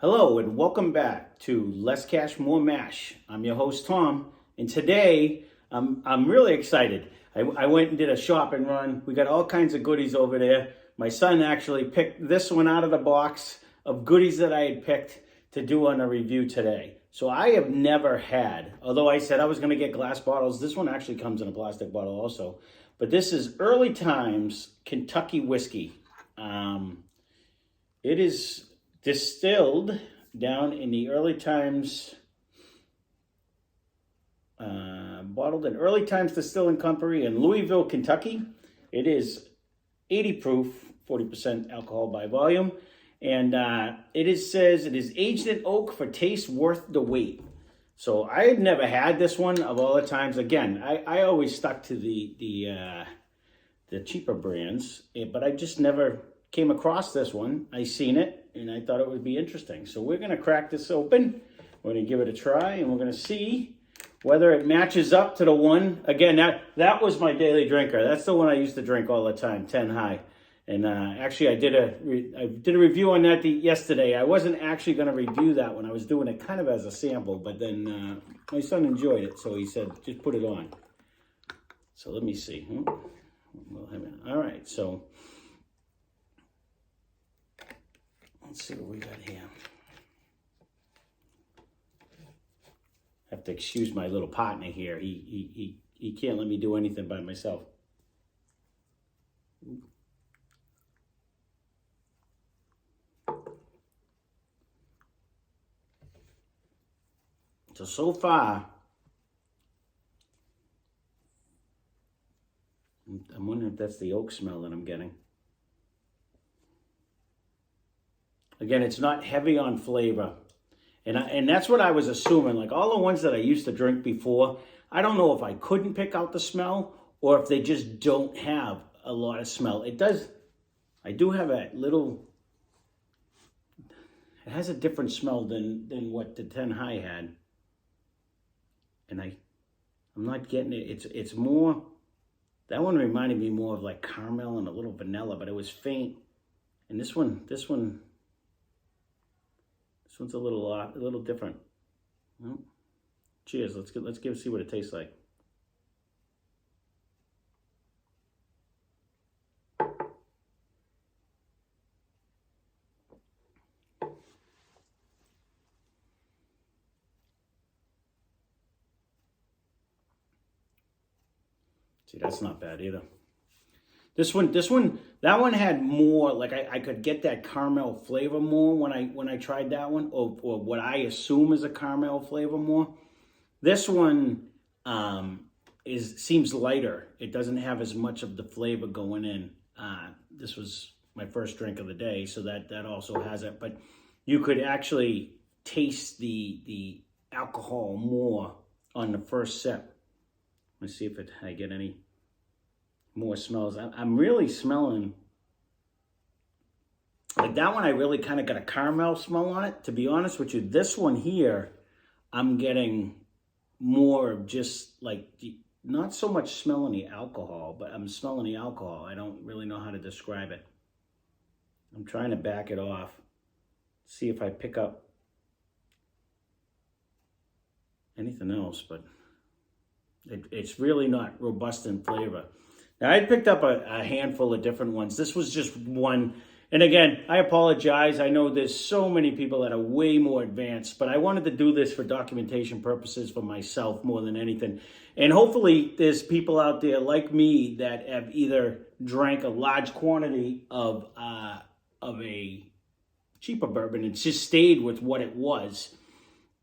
Hello and welcome back to Less Cash, More Mash. I'm your host Tom, and today I'm really excited. I went and did a shopping run. We got all kinds of goodies over there. My son actually picked this one out of the box of goodies that I had picked to do on a review today. So I have never had, although I said I was going to get glass bottles, this one actually comes in a plastic bottle also. But this is Early Times Kentucky whiskey. It is distilled down in the Early Times, bottled in Early Times Distilling Company in Louisville, Kentucky. It is 80 proof, 40% alcohol by volume. And says it is aged in oak for taste worth the wait. So I had never had this one of all the times. Again, I always stuck to the cheaper brands, but I just never came across this one. I seen it and I thought it would be interesting. So we're gonna crack this open. We're gonna give it a try and we're gonna see whether it matches up to the one. Again, that was my daily drinker. That's the one I used to drink all the time, 10 High. And actually, I did a review on that yesterday. I wasn't actually going to review that one. I was doing it kind of as a sample, but then my son enjoyed it, so he said, just put it on. So let me see. All right, so let's see what we got here. Have to excuse my little partner here. He can't let me do anything by myself. So far, I'm wondering if that's the oak smell that I'm getting. Again, it's not heavy on flavor. And that's what I was assuming. Like all the ones that I used to drink before, I don't know if I couldn't pick out the smell or if they just don't have a lot of smell. It does, I do have a little, it has a different smell than what the 10 High had. And I'm not getting it. It's more, that one reminded me more of like caramel and a little vanilla, but it was faint. And this one's a little different. Well, cheers. Let's see what it tastes like. See, that's not bad either. That one had more, like I could get that caramel flavor more when I tried that one, or what I assume is a caramel flavor more. This one seems lighter. It doesn't have as much of the flavor going in. This was my first drink of the day, so that also has it. But you could actually taste the alcohol more on the first sip. Let's see if I get any more smells. I'm really smelling, like that one I really kind of got a caramel smell on it, to be honest with you. This one here, I'm getting more of just like, not so much smelling the alcohol, but I'm smelling the alcohol. I don't really know how to describe it. I'm trying to back it off, see if I pick up anything else, but it's really not robust in flavor. Now, I picked up a handful of different ones. This was just one. And again, I apologize. I know there's so many people that are way more advanced, but I wanted to do this for documentation purposes for myself more than anything. And hopefully there's people out there like me that have either drank a large quantity of a cheaper bourbon and just stayed with what it was,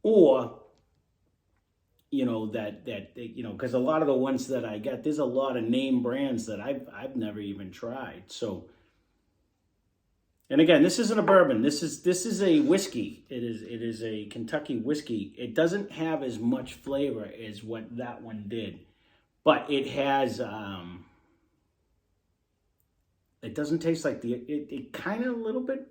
or because a lot of the ones that I got, there's a lot of name brands that I've never even tried. So, and again, this isn't a bourbon. This is a whiskey. It is a Kentucky whiskey. It doesn't have as much flavor as what that one did, but it has. It doesn't taste like it kind of a little bit.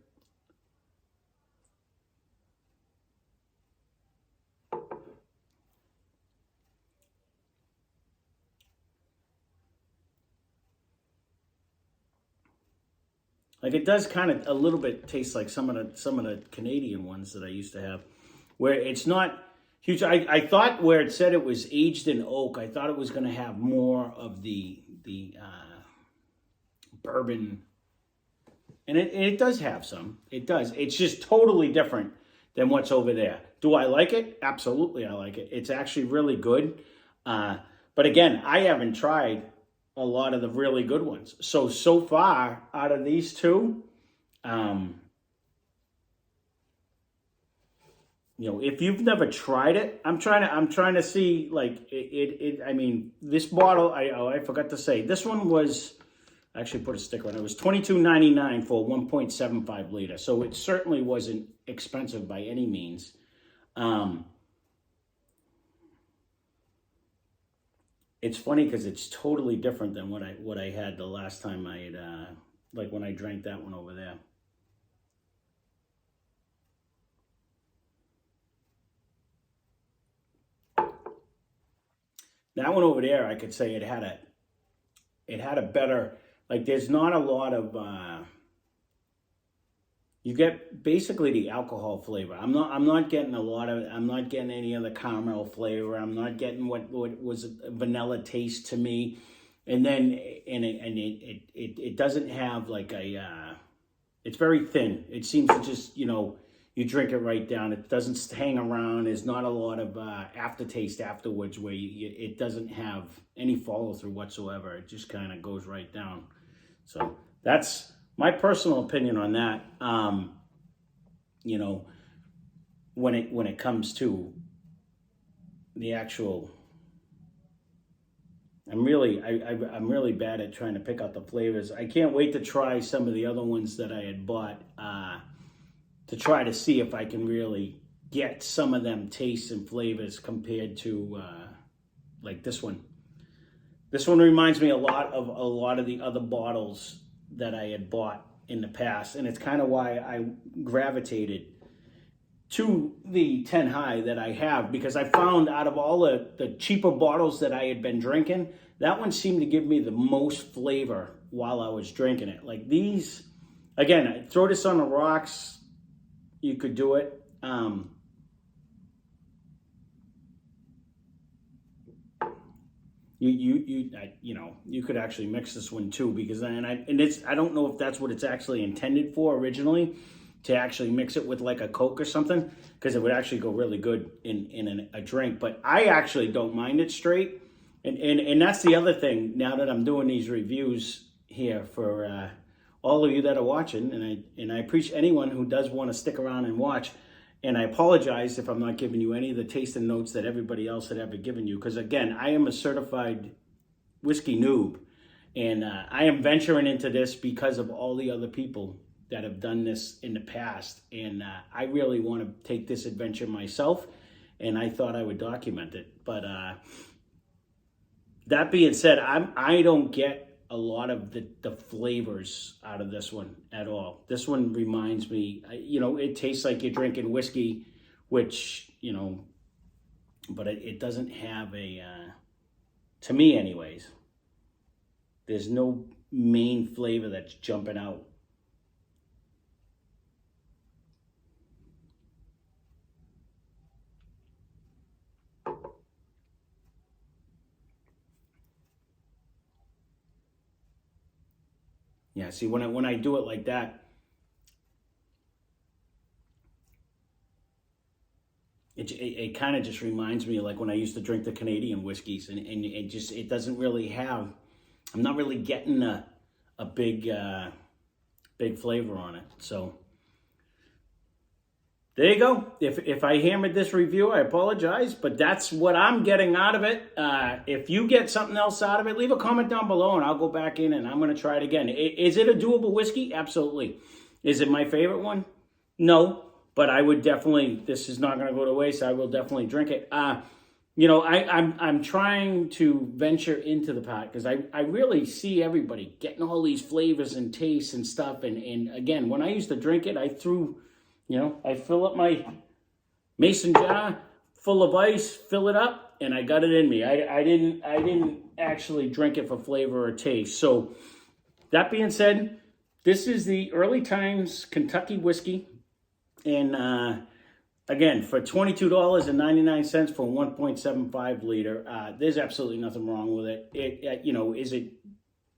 Like it does kind of a little bit taste like some of the Canadian ones that I used to have, where it's not huge. I thought where it said it was aged in oak, I thought it was going to have more of the bourbon, and it does have some. It does. It's just totally different than what's over there. Do I like it? Absolutely, I like it. It's actually really good. But again, I haven't tried a lot of the really good ones. So far out of these two, if you've never tried it, I'm trying to see like it. I mean, this bottle, I forgot to say, this one was, I actually put a sticker on it. It was $22.99 for 1.75 liter. So it certainly wasn't expensive by any means. It's funny because it's totally different than what I had the last time I had, like when I drank that one over there. That one over there, I could say it had a better, like there's not a lot of, you get basically the alcohol flavor. I'm not getting I'm not getting any of the caramel flavor. I'm not getting what was a vanilla taste to me. And then, it doesn't have like it's very thin. It seems to just, you drink it right down. It doesn't hang around. There's not a lot of aftertaste afterwards where it doesn't have any follow through whatsoever. It just kind of goes right down. So that's my personal opinion on that. When it comes to the actual, I'm really bad at trying to pick out the flavors. I can't wait to try some of the other ones that I had bought, to try to see if I can really get some of them tastes and flavors compared to like this one. This one reminds me a lot of the other bottles that I had bought in the past, and it's kind of why I gravitated to the 10 High that I have, because I found out of all the cheaper bottles that I had been drinking, that one seemed to give me the most flavor while I was drinking it. Like these, again, throw this on the rocks, you could do it. You could actually mix this one too, because I don't know if that's what it's actually intended for originally, to actually mix it with like a Coke or something, because it would actually go really good in a drink. But I actually don't mind it straight, and that's the other thing. Now that I'm doing these reviews here for all of you that are watching, and I appreciate anyone who does want to stick around and watch. And I apologize if I'm not giving you any of the tasting notes that everybody else had ever given you, because again, I am a certified whiskey noob, and I am venturing into this because of all the other people that have done this in the past, and I really want to take this adventure myself, and I thought I would document it. But that being said, I don't get a lot of the flavors out of this one at all. This one reminds me, it tastes like you're drinking whiskey, which, but it doesn't have to me anyways, there's no main flavor that's jumping out. Yeah, see, when I do it like that, it kind of just reminds me of like when I used to drink the Canadian whiskeys, and it doesn't really have, I'm not really getting a big flavor on it. So there you go. If I hammered this review, I apologize, but that's what I'm getting out of it. If you get something else out of it, leave a comment down below, and I'll go back in and I'm going to try it again. Is it a doable whiskey? Absolutely. Is it my favorite one? No, but I would definitely, this is not going to go to waste. I will definitely drink it. I'm trying to venture into the pot, because I really see everybody getting all these flavors and tastes and stuff. And again, when I used to drink it, I fill up my mason jar full of ice, fill it up, and I got it in me. I didn't actually drink it for flavor or taste. So that being said, This is the Early Times Kentucky whiskey. And again, for $22.99 for 1.75 liter, there's absolutely nothing wrong with it. Is it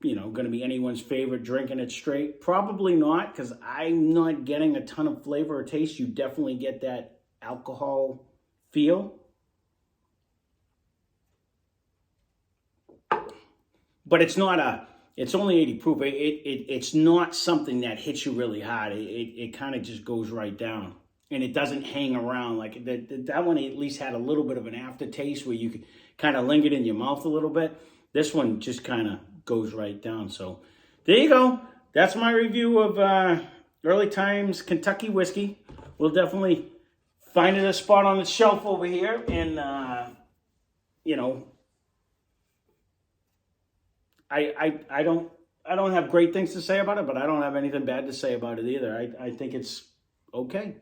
going to be anyone's favorite drinking it straight? Probably not, because I'm not getting a ton of flavor or taste. You definitely get that alcohol feel. But it's only 80 proof. It's not something that hits you really hard. It kind of just goes right down. And it doesn't hang around. Like that one at least had a little bit of an aftertaste where you could kind of linger in your mouth a little bit. This one just kind of goes right down. So there you go. That's my review of Early Times Kentucky whiskey. We'll definitely find it a spot on the shelf over here. And, I don't have great things to say about it, but I don't have anything bad to say about it either. I think it's okay.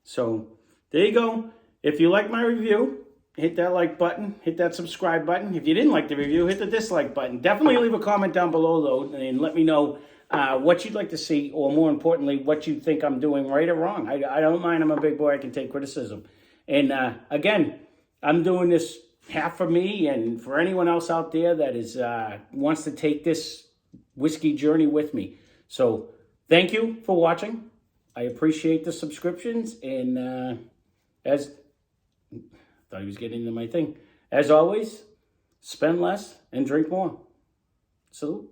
So there you go. If you like my review, hit that like button, hit that subscribe button. If you didn't like the review, hit the dislike button. Definitely leave a comment down below though, and let me know what you'd like to see, or more importantly, what you think I'm doing right or wrong. I don't mind. I'm a big boy. I can take criticism. And again, I'm doing this half for me and for anyone else out there that is wants to take this whiskey journey with me. So thank you for watching. I appreciate the subscriptions, and as thought he was getting into my thing. As always, spend less and drink more. Salute.